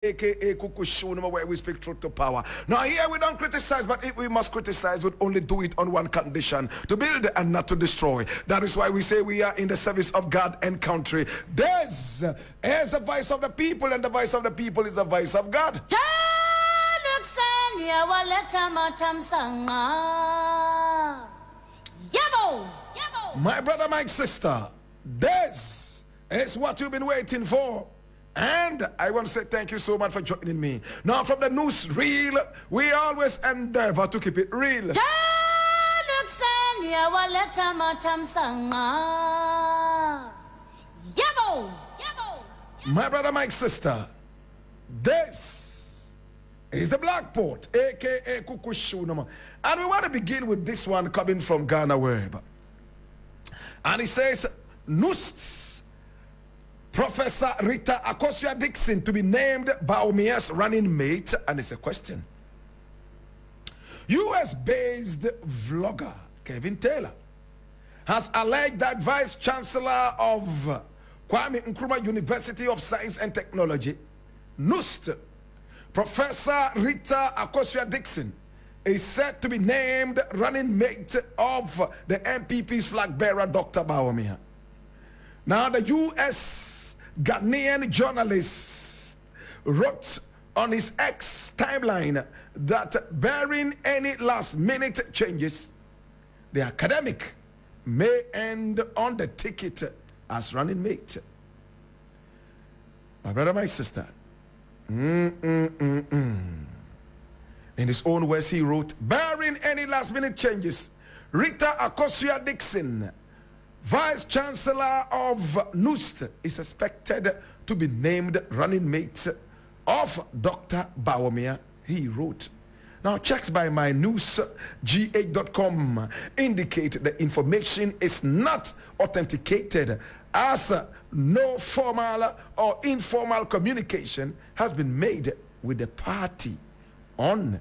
aka Kukushunuma, where we speak truth to power. Now here we don't criticize, but if we must criticize, we'll only do it on one condition: to build and not to destroy. That is why we say we are in the service of God and country. This is the voice of the people, and the voice of the people is the voice of God. My brother, my sister, this is what you've been waiting for. And I want to say thank you so much for joining me. Now, from the news reel, we always endeavor to keep it real. My brother, my sister, this is the Blackport, aka Kukushunama. And we want to begin with this one coming from Ghana Web. And it says, Nusts, Professor Rita Akosua-Dixon to be named Bawumia's running mate. And it's a question. US-based vlogger Kevin Taylor has alleged that Vice Chancellor of Kwame Nkrumah University of Science and Technology, NUST, Professor Rita Akosua-Dixon, is said to be named running mate of the MPP's flag bearer, Dr. Bawumia. Now, the US Ghanaian journalist wrote on his X timeline that barring any last-minute changes, the academic may end on the ticket as running mate. My brother, my sister, in his own words, he wrote, barring any last-minute changes, Rita Akosua-Dixon, Vice Chancellor of NUST, is expected to be named running mate of Dr. Bawumia, he wrote. Now, checks by mynewsgh.com indicate the information is not authenticated, as no formal or informal communication has been made with the party on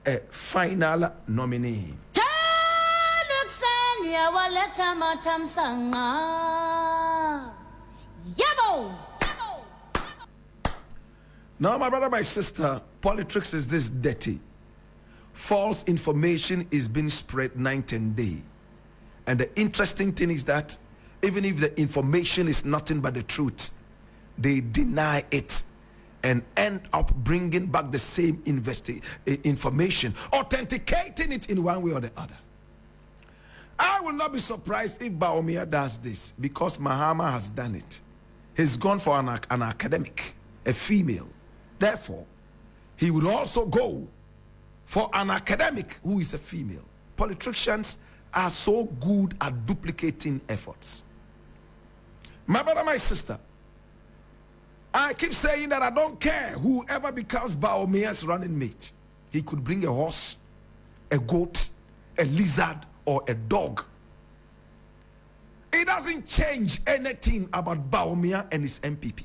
a final nominee. Now, my brother, my sister, politics is this dirty. False information is being spread night and day. And the interesting thing is that even if the information is nothing but the truth, they deny it and end up bringing back the same information, authenticating it in one way or the other. I will not be surprised if Bawumia does this, because Mahama has done it. He's gone for an academic, a female. Therefore, he would also go for an academic who is a female. Politicians are so good at duplicating efforts. My brother, my sister, I keep saying that I don't care whoever becomes Bawumia's running mate. He could bring a horse, a goat, a lizard, or a dog. It doesn't change anything about Bawumia and his MPP.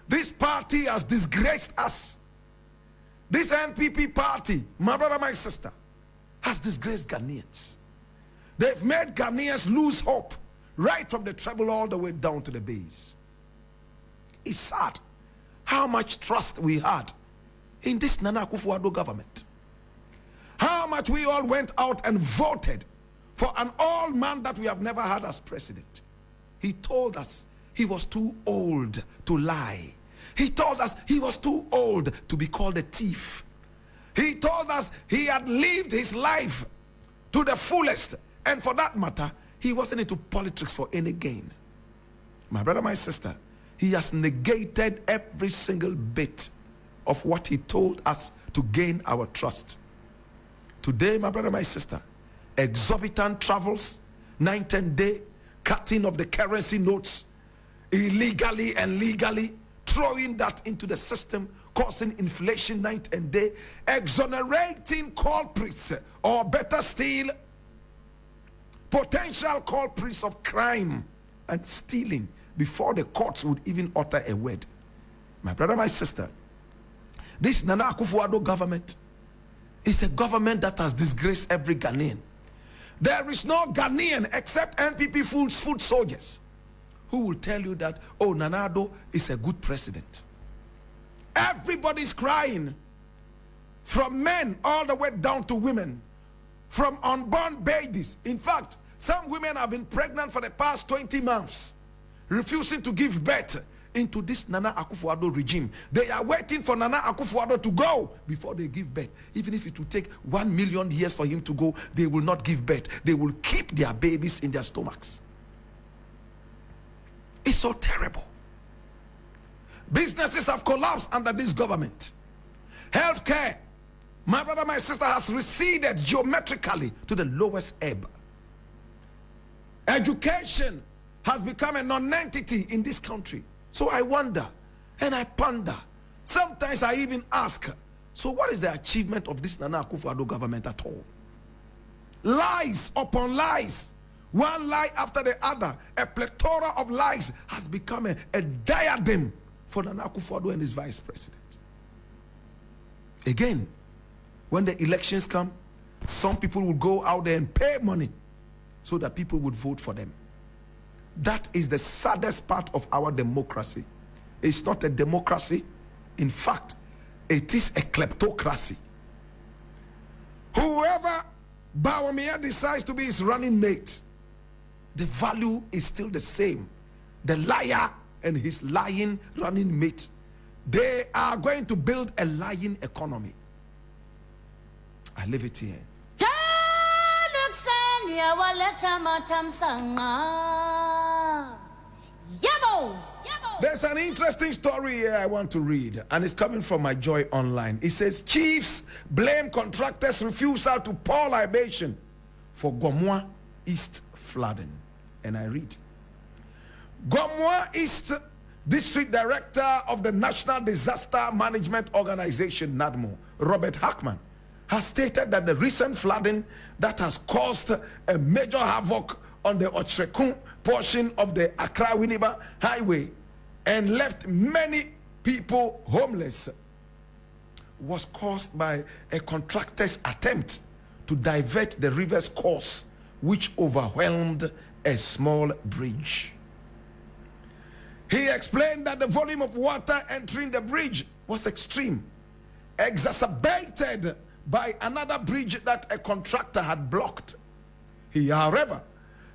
This party has disgraced us. This NPP party, my brother, my sister, has disgraced Ghanaians. They've made Ghanaians lose hope right from the treble all the way down to the base. It's sad how much trust we had in this Nana Akufo-Addo government. How much we all went out and voted for an old man that we have never had as president. He told us he was too old to lie. He told us he was too old to be called a thief. He told us he had lived his life to the fullest. And for that matter, he wasn't into politics for any gain. My brother, my sister, he has negated every single bit of what he told us to gain our trust. Today, my brother, my sister, exorbitant travels, night and day, cutting of the currency notes, illegally and legally, throwing that into the system, causing inflation night and day, exonerating culprits, or better still, potential culprits of crime and stealing before the courts would even utter a word. My brother, my sister, this Nana Akufo-Addo government is a government that has disgraced every Ghanaian. There is no Ghanaian except NPP foot soldiers who will tell you that, oh, Nana Addo is a good president. Everybody's crying, from men all the way down to women, from unborn babies. In fact, some women have been pregnant for the past 20 months, refusing to give birth into this Nana Akufo-Addo regime. They are waiting for Nana Akufo-Addo to go before they give birth. Even if it will take 1 million years for him to go, they will not give birth. They will keep their babies in their stomachs. It's so terrible. Businesses have collapsed under this government. Healthcare, my brother, my sister, has receded geometrically to the lowest ebb. Education has become a non-entity in this country. So I wonder and I ponder. Sometimes I even ask, so what is the achievement of this Nana Akufo-Addo government at all? Lies upon lies. One lie after the other. A plethora of lies has become a diadem for Nana Akufo-Addo and his vice president. Again, when the elections come, some people will go out there and pay money so that people would vote for them. That is the saddest part of our democracy. It's not a democracy. In fact, it is a kleptocracy. Whoever Bawumia decides to be his running mate, the value is still the same. The liar and his lying running mate, they are going to build a lying economy. I leave it here. There's an interesting story here I want to read, and it's coming from My Joy Online. It says, chiefs blame contractors' refusal to pour libation for Gomoa East flooding. And I read, Gomoa East District Director of the National Disaster Management Organization, NADMO, Robert Hackman, has stated that the recent flooding that has caused a major havoc on the Ochrekun portion of the Accra-Winneba Highway and left many people homeless was caused by a contractor's attempt to divert the river's course, which overwhelmed a small bridge. He explained that the volume of water entering the bridge was extreme, exacerbated by another bridge that a contractor had blocked. He, however,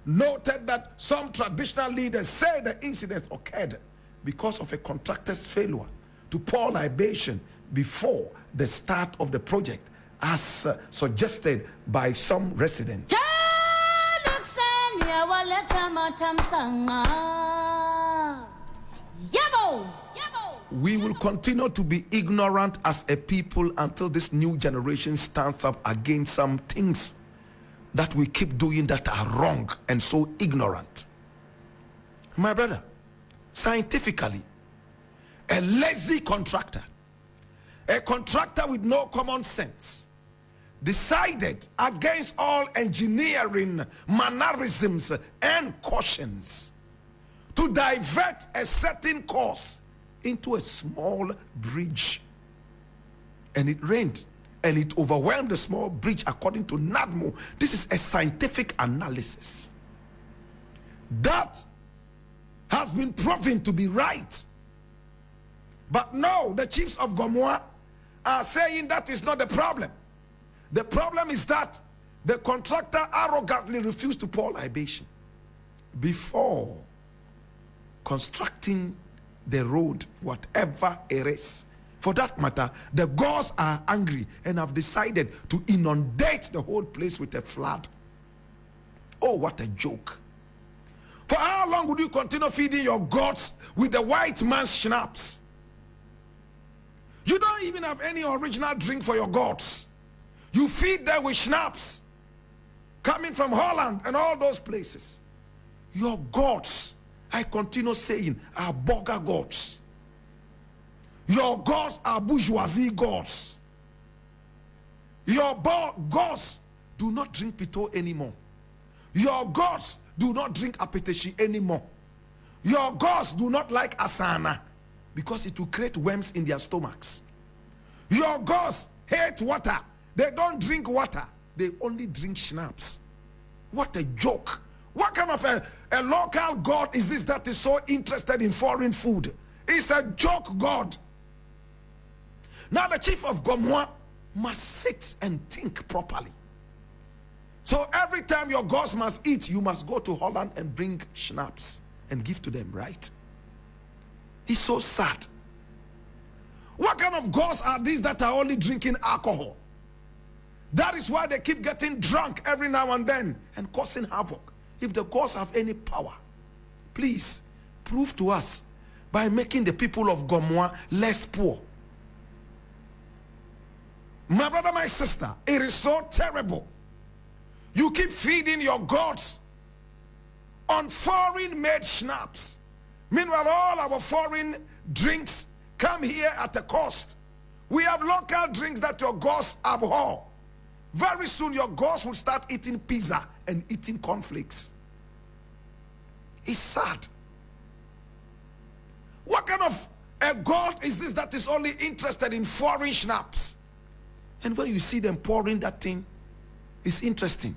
noted that some traditional leaders say the incident occurred because of a contractor's failure to pour libation before the start of the project, as suggested by some residents. We will continue to be ignorant as a people until this new generation stands up against some things that we keep doing that are wrong and so ignorant. My brother, scientifically, a lazy contractor, a contractor with no common sense, decided against all engineering mannerisms and cautions to divert a certain course into a small bridge. And it rained and it overwhelmed the small bridge, according to NADMO. This is a scientific analysis that has been proven to be right. But no, the chiefs of Gomoa are saying that is not the problem. The problem is that the contractor arrogantly refused to pour libation before constructing the road, whatever it is. For that matter, the gods are angry and have decided to inundate the whole place with a flood. Oh, what a joke. For how long would you continue feeding your gods with the white man's schnapps? You don't even have any original drink for your gods. You feed them with schnapps coming from Holland and all those places. Your gods, I continue saying, are burger gods. Your gods are bourgeoisie gods. Your gods do not drink pito anymore. Your gods do not drink apeteshi anymore. Your gods do not like asana because it will create worms in their stomachs. Your gods hate water. They don't drink water. They only drink schnapps. What a joke. What kind of a local god is this that is so interested in foreign food? It's a joke god. Now the chief of Gomoa must sit and think properly. So every time your gods must eat, you must go to Holland and bring schnapps and give to them, right? It's so sad. What kind of gods are these that are only drinking alcohol? That is why they keep getting drunk every now and then and causing havoc. If the gods have any power, please prove to us by making the people of Gomoa less poor. My brother, my sister, it is so terrible. You keep feeding your gods on foreign-made schnapps. Meanwhile, all our foreign drinks come here at a cost. We have local drinks that your gods abhor. Very soon, your gods will start eating pizza and eating cornflakes. It's sad. What kind of a god is this that is only interested in foreign schnapps? And when you see them pouring that thing, it's interesting.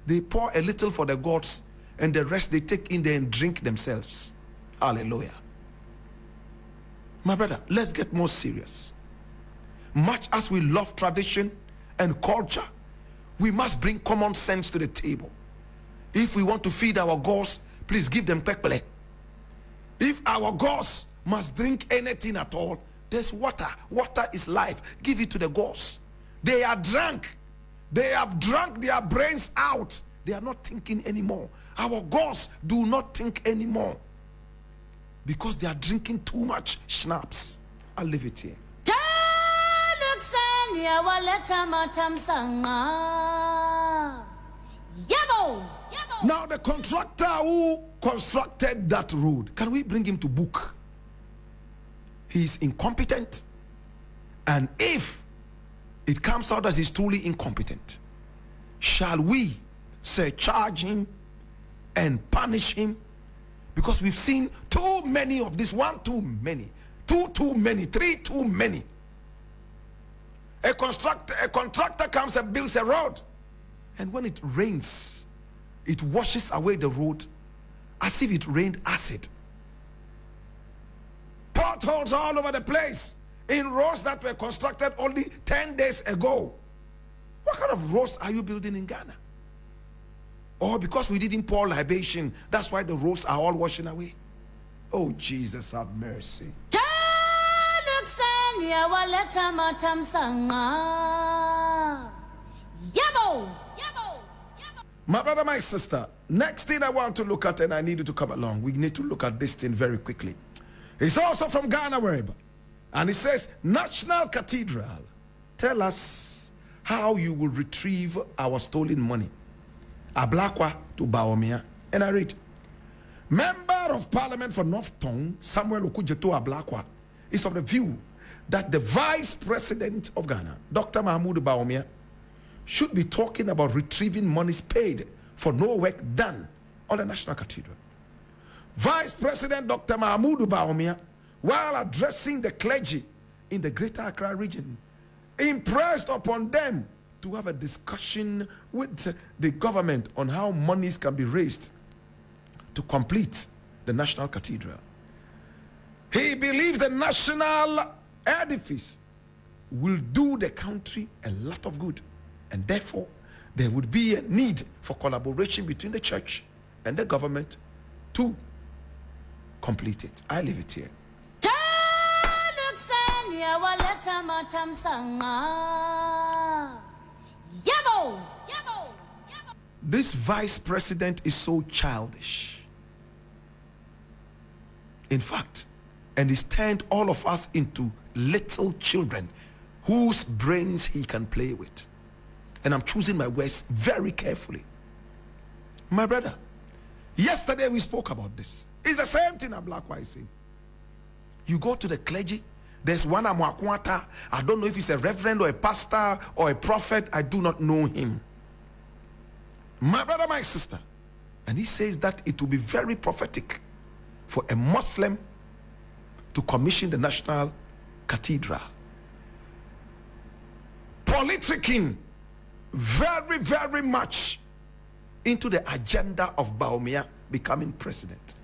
They pour a little for the gods, and the rest they take in there and drink themselves. Hallelujah. My brother, let's get more serious. Much as we love tradition and culture, we must bring common sense to the table. If we want to feed our gods, please give them pekpele. If our gods must drink anything at all, there's water. Water is life. Give it to the gods. They are drunk. They have drunk their brains out. They are not thinking anymore. Our gods do not think anymore because they are drinking too much schnapps. I'll leave it here. Now the contractor who constructed that road, can we bring him to book? He is incompetent, and if it comes out that he's truly incompetent, shall we surcharge him and punish him? Because we've seen too many of this. One too many, two too many, three too many. A contractor comes and builds a road, and when it rains, it washes away the road as if it rained acid. Potholes all over the place in roads that were constructed only 10 days ago. What kind of roads are you building in Ghana? Or because we didn't pour libation, that's why the roads are all washing away? Oh, Jesus, have mercy. My brother, my sister, next thing I want to look at, and I need you to come along, we need to look at this thing very quickly. It's also from Ghana, wherever. And it says, National Cathedral, tell us how you will retrieve our stolen money. Ablakwa to Bawumia. And I read, Member of Parliament for North Tongue, Samuel Okujeto Ablakwa, is of the view that the Vice President of Ghana, Dr. Mahmoud Bawumia, should be talking about retrieving monies paid for no work done on the National Cathedral. Vice President Dr. Mahmoud Bawumia, while addressing the clergy in the Greater Accra region, impressed upon them to have a discussion with the government on how monies can be raised to complete the National Cathedral. He believes the national edifice will do the country a lot of good, and therefore there would be a need for collaboration between the church and the government to complete it. I leave it here. This vice president is so childish. In fact, and he's turned all of us into little children whose brains he can play with. And I'm choosing my words very carefully. My brother, yesterday we spoke about this. It's the same thing that Black White saying. You go to the clergy, there's one Amwakwata. I don't know if he's a reverend or a pastor or a prophet. I do not know him. My brother, my sister. And he says that it will be very prophetic for a Muslim to commission the National Cathedral. Politicking very, very much into the agenda of Bawumia becoming president.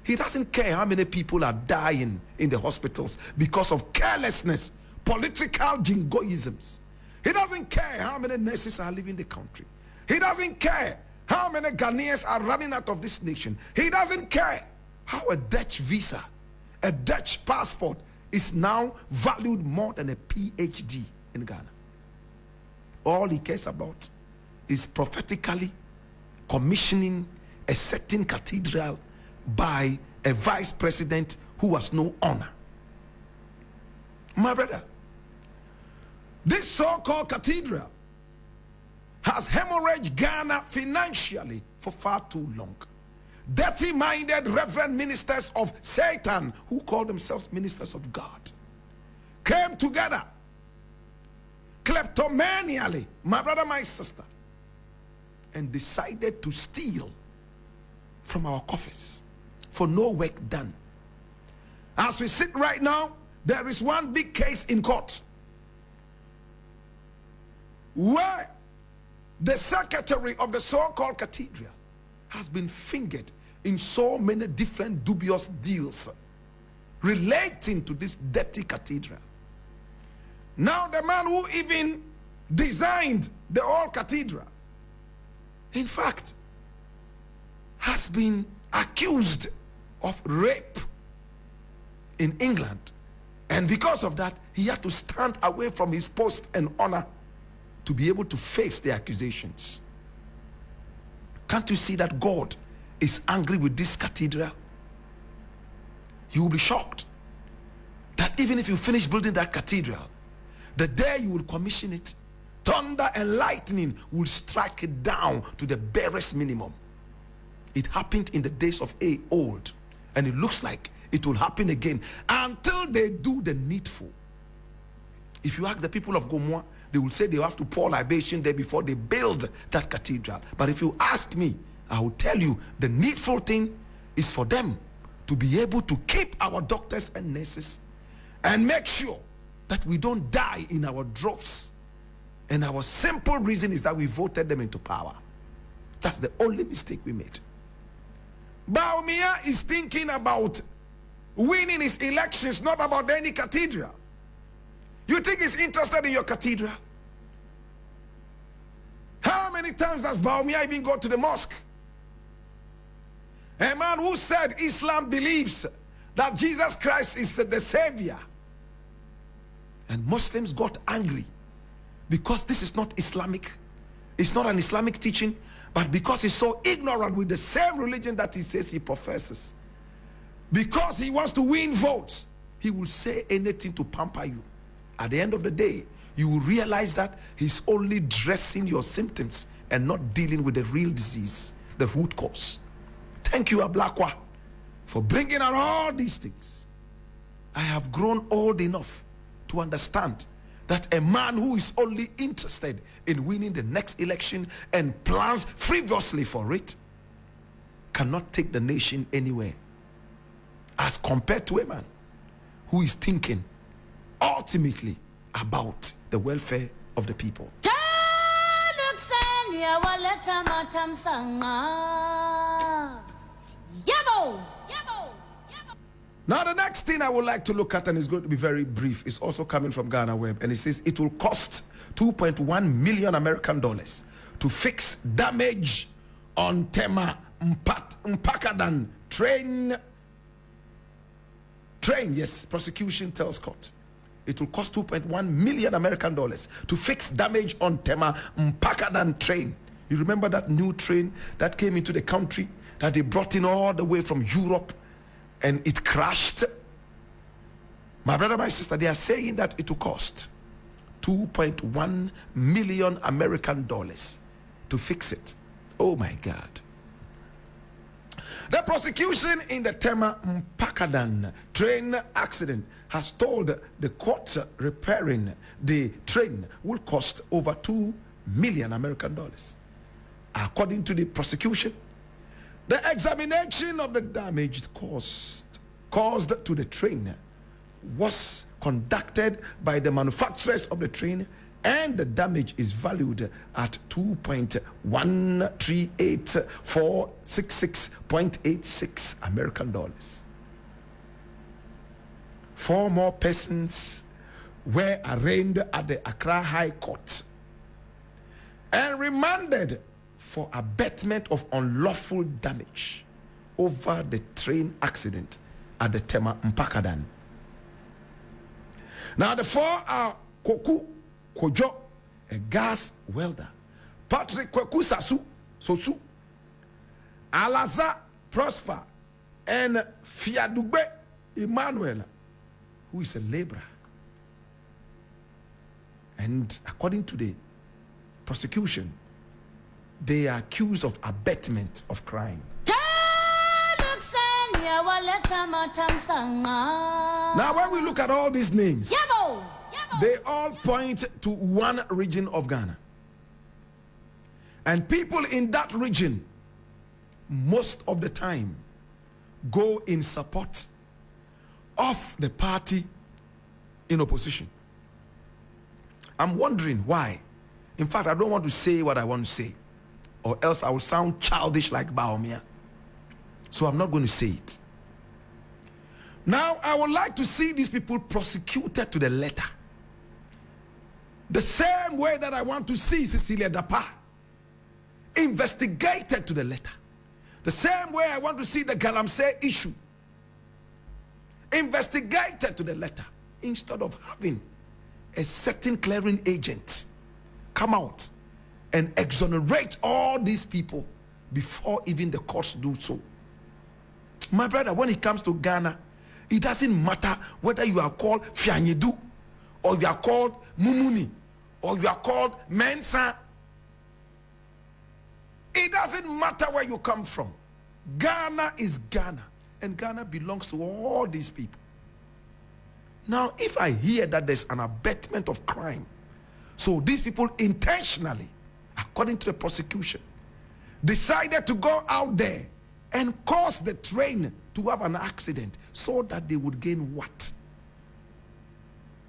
He doesn't care how many people are dying in the hospitals because of carelessness, political jingoisms. He doesn't care how many nurses are leaving the country. He doesn't care how many Ghanaians are running out of this nation. He doesn't care how a Dutch visa, a Dutch passport is now valued more than a PhD in Ghana. All he cares about is prophetically commissioning a certain cathedral by a vice president who has no honor. My brother, this so-called cathedral has hemorrhaged Ghana financially for far too long. Dirty-minded reverend ministers of Satan, who call themselves ministers of God, came together kleptomaniacally, my brother, my sister, and decided to steal from our coffers for no work done. As we sit right now, there is one big case in court where the secretary of the so-called cathedral has been fingered in so many different dubious deals relating to this dirty cathedral. Now the man who even designed the whole cathedral, in fact, has been accused of rape in England, and because of that he had to stand away from his post and honor to be able to face the accusations. Can't you see that God is angry with this cathedral? You will be shocked that even if you finish building that cathedral, the day you will commission it, thunder and lightning will strike it down to the barest minimum. It happened in the days of old, and it looks like it will happen again until they do the needful. If you ask the people of Gomoa, they will say they have to pour libation there before they build that cathedral. But if you ask me, I will tell you the needful thing is for them to be able to keep our doctors and nurses and make sure that we don't die in our droves. And our simple reason is that we voted them into power. That's the only mistake we made. Bawumia is thinking about winning his elections, not about any cathedral. You think he's interested in your cathedral? How many times does Bawumia even go to the mosque? A man who said Islam believes that Jesus Christ is the Savior. And Muslims got angry because this is not Islamic. It's not an Islamic teaching, but because he's so ignorant with the same religion that he says he professes. Because he wants to win votes, he will say anything to pamper you. At the end of the day, you will realize that he's only dressing your symptoms and not dealing with the real disease, the root cause. Thank you, Ablakwa, for bringing out all these things. I have grown old enough to understand that a man who is only interested in winning the next election and plans frivolously for it cannot take the nation anywhere, as compared to a man who is thinking ultimately about the welfare of the people. Now the next thing I would like to look at, and it's going to be very brief, is also coming from Ghana Web, and it says it will cost 2.1 million American dollars to fix damage on Tema Mpakadan train. Yes, prosecution tells court. It will cost 2.1 million American dollars to fix damage on Tema Mpakadan train. You remember that new train that came into the country that they brought in all the way from Europe, and it crashed? My brother, my sister, they are saying that it will cost 2.1 million American dollars to fix it. Oh my God. The prosecution in the Tema Mpakadan train accident has told the court repairing the train will cost over 2 million American dollars. According to the prosecution, the examination of the damage caused to the train was conducted by the manufacturers of the train, and the damage is valued at 2.138466.86 American dollars. 4 more persons were arraigned at the Accra High Court and remanded for abatement of unlawful damage over the train accident at the Tema Mpakadan. Now the four are Koku Kojo, a gas welder, Patrick Kweku Sosu, Alaza Prosper, and Fiadugbe Emmanuel, who is a laborer. And according to the prosecution, they are accused of abetment of crime. Now, when we look at all these names, they all point to one region of Ghana. And people in that region, most of the time, go in support of the party in opposition. I'm wondering why. In fact, I don't want to say what I want to say, or else I will sound childish like Bawumia. So I'm not going to say it. Now, I would like to see these people prosecuted to the letter. The same way that I want to see Cecilia Dapa investigated to the letter. The same way I want to see the Galamsey issue investigated to the letter, instead of having a certain clearing agent come out and exonerate all these people before even the courts do so. My brother, when it comes to Ghana, it doesn't matter whether you are called Fianyedu, or you are called Mumuni, or you are called Mensa. It doesn't matter where you come from. Ghana is Ghana, and Ghana belongs to all these people. Now, if I hear that there's an abatement of crime, so these people intentionally, according to the prosecution, decided to go out there and cause the train to have an accident so that they would gain what?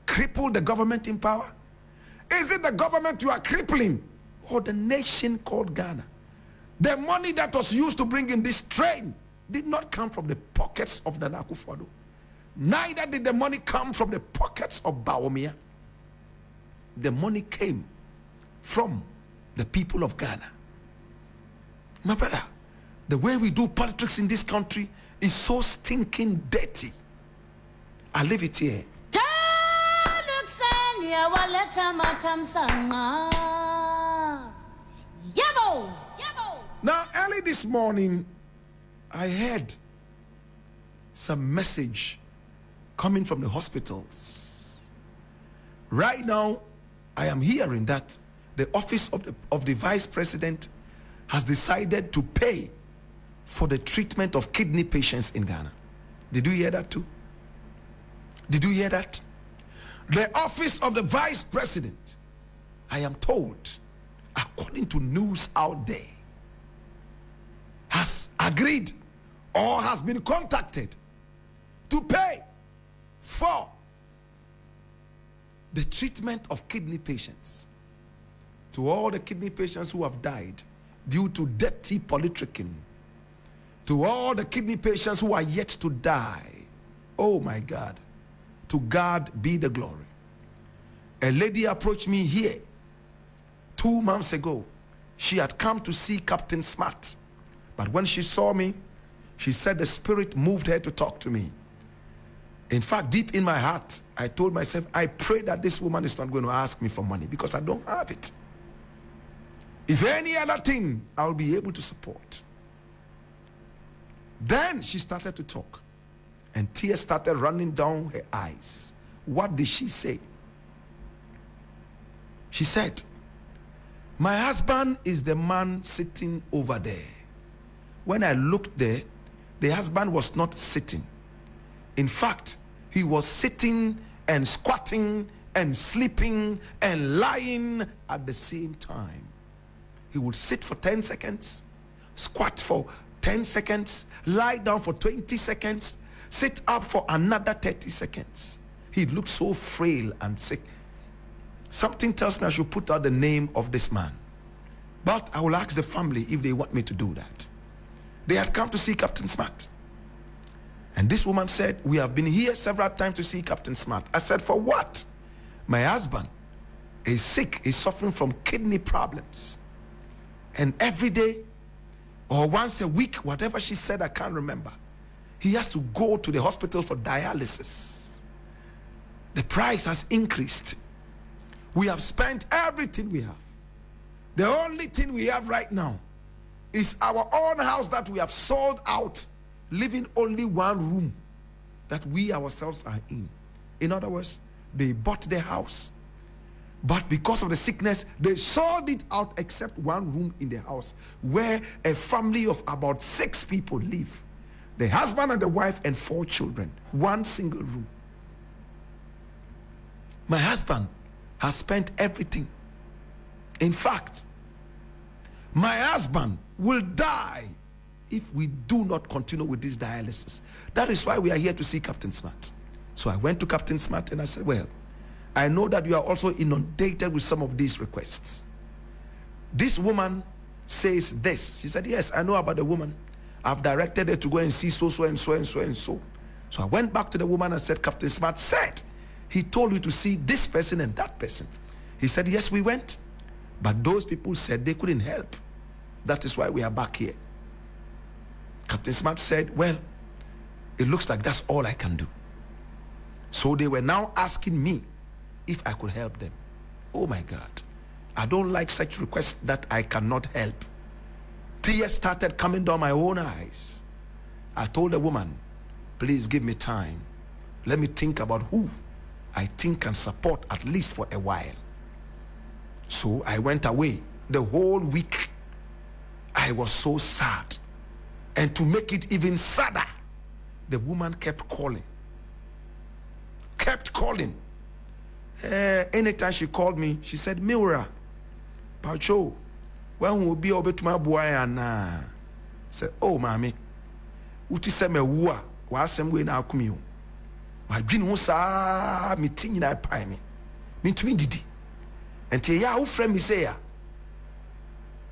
Cripple the government in power? Is it the government you are crippling, or the nation called Ghana? The money that was used to bring in this train did not come from the pockets of the Akufo-Addo. Neither did the money come from the pockets of Bawumia. The money came from the people of Ghana. My brother, the way we do politics in this country is so stinking dirty. I leave it here. Now, early this morning, I heard some message coming from the hospitals. Right now, I am hearing that the office of the vice president has decided to pay for the treatment of kidney patients in Ghana. Did you hear that too? Did you hear that? The office of the vice president, I am told, according to news out there, has agreed or has been contacted to pay for the treatment of kidney patients. To all the kidney patients who have died due to dirty politicking, to all the kidney patients who are yet to die, oh my God, to God be the glory. A lady approached me here 2 months ago. She had come to see Captain Smart, but when she saw me, she said the Spirit moved her to talk to me. In fact, deep in my heart, I told myself, I pray that this woman is not going to ask me for money, because I don't have it. If any other thing, I'll be able to support. Then she started to talk, and tears started running down her eyes. What did she say? She said, my husband is the man sitting over there. When I looked there, the husband was not sitting. In fact, he was sitting and squatting and sleeping and lying at the same time. He would sit for 10 seconds, squat for 10 seconds, lie down for 20 seconds, sit up for another 30 seconds. He looked so frail and sick. Something tells me I should put out the name of this man. But I will ask the family if they want me to do that. They had come to see Captain Smart. And this woman said, we have been here several times to see Captain Smart. I said, for what? My husband is sick, is suffering from kidney problems. And every day or once a week, whatever she said, I can't remember, he has to go to the hospital for dialysis. The price has increased. We have spent everything we have. The only thing we have right now is our own house that we have sold out, leaving only one room that we ourselves are in. In other words, they bought the house, but because of the sickness, they sold it out except one room in the house where a family of about 6 people live. The husband and the wife and 4 children, one single room. My husband has spent everything. In fact, my husband will die if we do not continue with this dialysis. That is why we are here to see Captain Smart. So I went to Captain Smart and I said, well, I know that you are also inundated with some of these requests. This woman says this. She said, yes, I know about the woman. I've directed her to go and see so and so and so and so. So I went back to the woman and said, Captain Smart said he told you to see this person and that person. He said, yes, we went. But those people said they couldn't help. That is why we are back here. Captain Smart said, well, it looks like that's all I can do. So they were now asking me if I could help them. Oh my God. I don't like such requests that I cannot help. Tears started coming down my own eyes. I told the woman, please give me time. Let me think about who I think can support at least for a while. So I went away. The whole week, I was so sad. And to make it even sadder, the woman kept calling. Anytime she called me, she said, Miura, Pacho, when will be over to my boy? And I said, oh, mommy, uti se me wa some way now come you. My dream was meeting in that pie me to me didi. And te ya friend me say ya.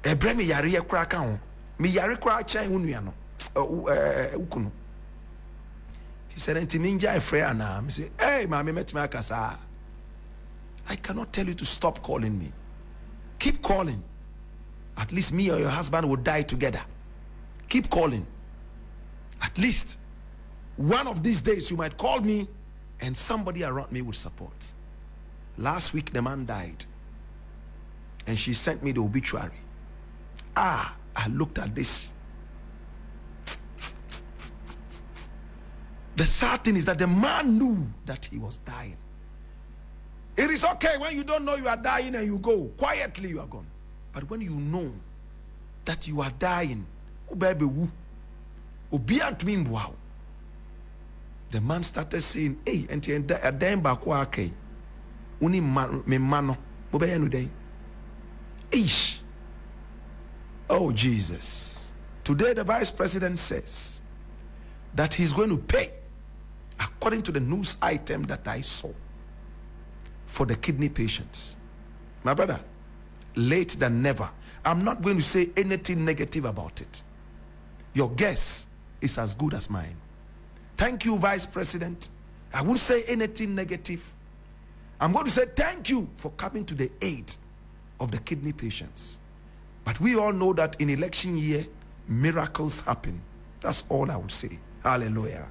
E bre me yare ye kra ka ho. Me yare kra cha hunua no. Ukunu. She said, "Enti me nja frɛ ana." Me say, "Hey, mama, met me akasa." I cannot tell you to stop calling me. Keep calling. At least me or your husband will die together. Keep calling. At least one of these days you might call me and somebody around me will support. Last week the man died and she sent me the obituary. I looked at this. The sad thing is that the man knew that he was dying. It is okay when you don't know you are dying and you go quietly, you are gone. But when you know that you are dying, the man started saying, hey, and a damn back uni me mano day. Ish. Oh Jesus. Today the vice president says that he's going to pay, according to the news item that I saw, for the kidney patients. My brother, late than never. I'm not going to say anything negative about it. Your guess is as good as mine. Thank you, Vice President. I won't say anything negative. I'm going to say thank you for coming to the aid of the kidney patients. But we all know that in election year, miracles happen. That's all I would say. Hallelujah.